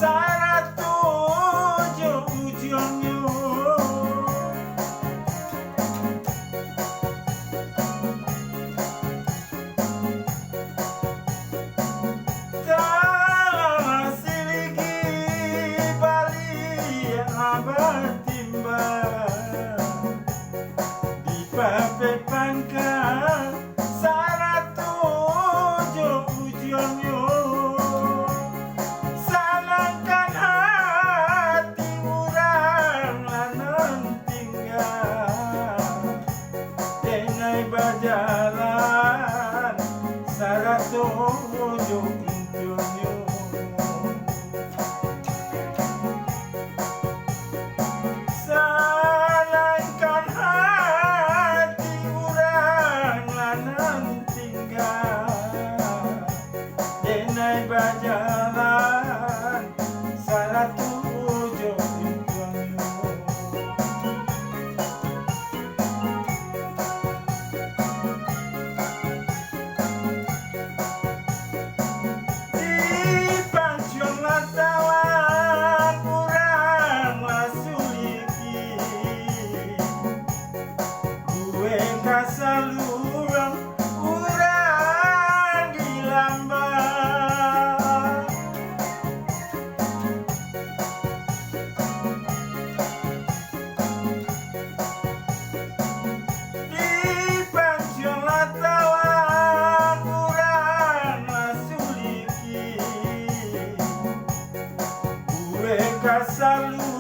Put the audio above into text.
saratujo ujungnya. Tak siligi bali abad timbang di papepangka saratujo ujungnya. Salangkan hati urang lanang tinggal denai bajalan saratujo ujungnya. Salangkan hati urang lanang tinggal denai bajalan saratujo ujungnya. Di pancung latawan urang lasuliki gue kasalurang urang dilambang. Di pancung latawan urang lasuliki gue kasalurang